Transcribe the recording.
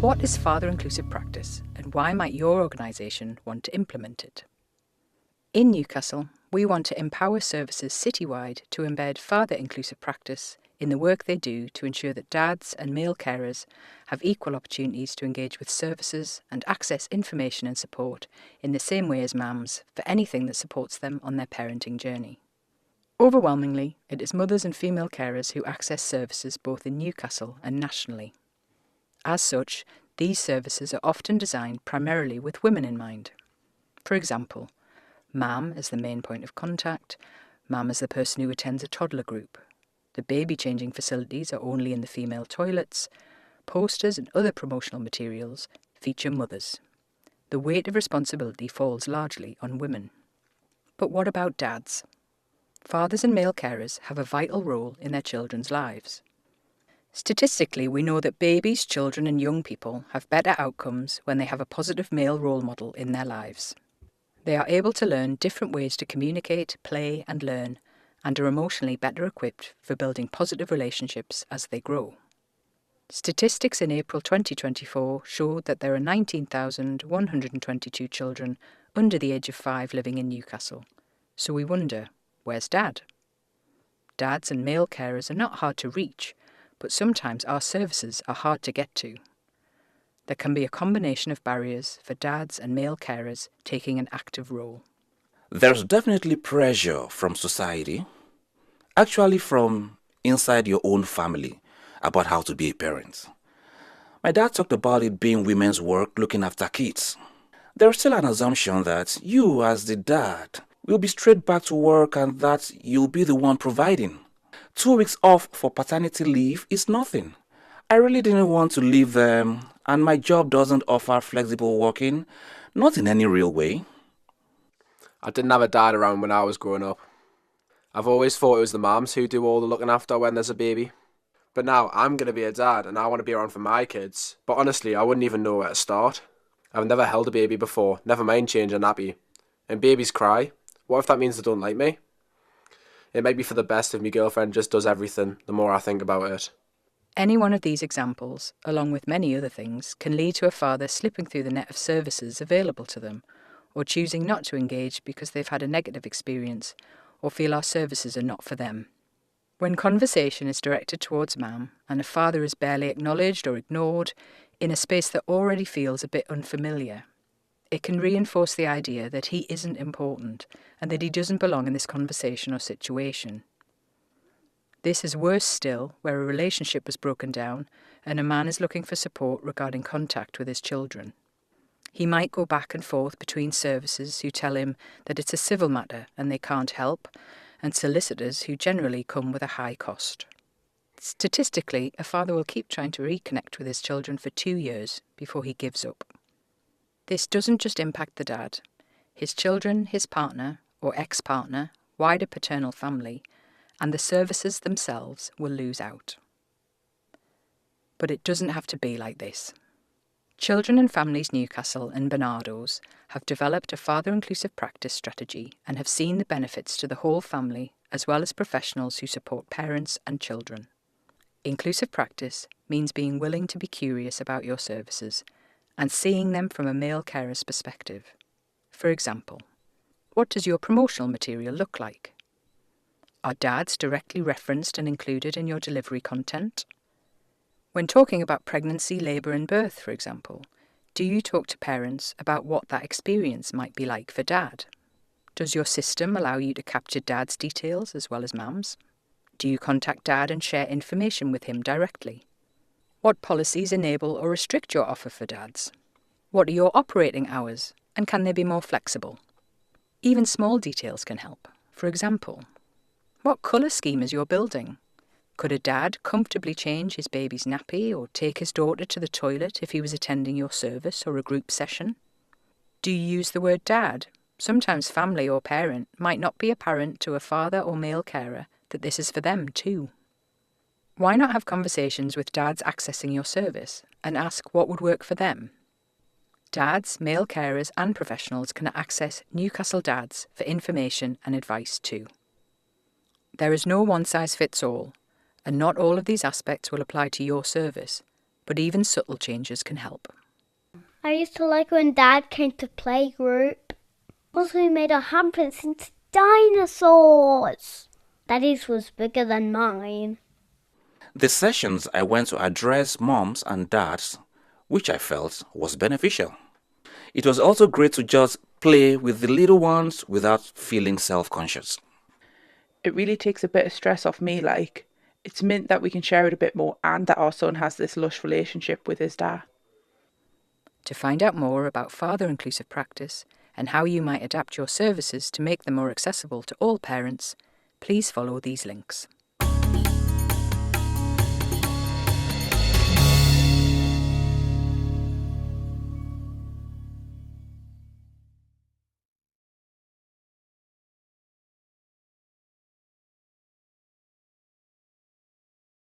What is father inclusive practice and why might your organisation want to implement it? In Newcastle, we want to empower services citywide to embed father inclusive practice in the work they do to ensure that dads and male carers have equal opportunities to engage with services and access information and support in the same way as mums for anything that supports them on their parenting journey. Overwhelmingly, it is mothers and female carers who access services both in Newcastle and nationally. As such, these services are often designed primarily with women in mind. For example, mam as the main point of contact, mam as the person who attends a toddler group. The baby changing facilities are only in the female toilets. Posters and other promotional materials feature mothers. The weight of responsibility falls largely on women. But what about dads? Fathers and male carers have a vital role in their children's lives. Statistically, we know that babies, children and young people have better outcomes when they have a positive male role model in their lives. They are able to learn different ways to communicate, play and learn, and are emotionally better equipped for building positive relationships as they grow. Statistics in April 2024 showed that there are 19,122 children under the age of 5 living in Newcastle. So we wonder, where's Dad? Dads and male carers are not hard to reach, but sometimes our services are hard to get to. There can be a combination of barriers for dads and male carers taking an active role. There's definitely pressure from society, actually from inside your own family, about how to be a parent. My dad talked about it being women's work looking after kids. There's still an assumption that you, as the dad, will be straight back to work and that you'll be the one providing. 2 weeks off for paternity leave is nothing. I really didn't want to leave them, and my job doesn't offer flexible working, not in any real way. I didn't have a dad around when I was growing up. I've always thought it was the mums who do all the looking after when there's a baby. But now I'm going to be a dad and I want to be around for my kids. But honestly, I wouldn't even know where to start. I've never held a baby before, never mind changing a nappy. And babies cry. What if that means they don't like me? It might be for the best if my girlfriend just does everything, the more I think about it. Any one of these examples, along with many other things, can lead to a father slipping through the net of services available to them, or choosing not to engage because they've had a negative experience, or feel our services are not for them. When conversation is directed towards mam, and a father is barely acknowledged or ignored, in a space that already feels a bit unfamiliar, it can reinforce the idea that he isn't important and that he doesn't belong in this conversation or situation. This is worse still where a relationship was broken down and a man is looking for support regarding contact with his children. He might go back and forth between services who tell him that it's a civil matter and they can't help, and solicitors who generally come with a high cost. Statistically, a father will keep trying to reconnect with his children for 2 years before he gives up. This doesn't just impact the dad. His children, his partner or ex-partner, wider paternal family, and the services themselves will lose out. But it doesn't have to be like this. Children and Families Newcastle and Barnardo's have developed a father-inclusive practice strategy and have seen the benefits to the whole family as well as professionals who support parents and children. Inclusive practice means being willing to be curious about your services and seeing them from a male carer's perspective. For example, what does your promotional material look like? Are dads directly referenced and included in your delivery content? When talking about pregnancy, labour and birth, for example, do you talk to parents about what that experience might be like for dad? Does your system allow you to capture dad's details as well as mum's? Do you contact dad and share information with him directly? What policies enable or restrict your offer for dads? What are your operating hours, and can they be more flexible? Even small details can help. For example, what colour scheme is your building? Could a dad comfortably change his baby's nappy or take his daughter to the toilet if he was attending your service or a group session? Do you use the word dad? Sometimes family or parent might not be apparent to a father or male carer that this is for them too. Why not have conversations with dads accessing your service and ask what would work for them? Dads, male carers and professionals can access Newcastle Dads for information and advice too. There is no one-size-fits-all, and not all of these aspects will apply to your service, but even subtle changes can help. I used to like when Dad came to playgroup. Also, he made a handprint into dinosaurs. Daddy's was bigger than mine. The sessions I went to address moms and dads, which I felt was beneficial. It was also great to just play with the little ones without feeling self-conscious. It really takes a bit of stress off me, like. It's meant that we can share it a bit more and that our son has this lush relationship with his dad. To find out more about father-inclusive practice and how you might adapt your services to make them more accessible to all parents, please follow these links.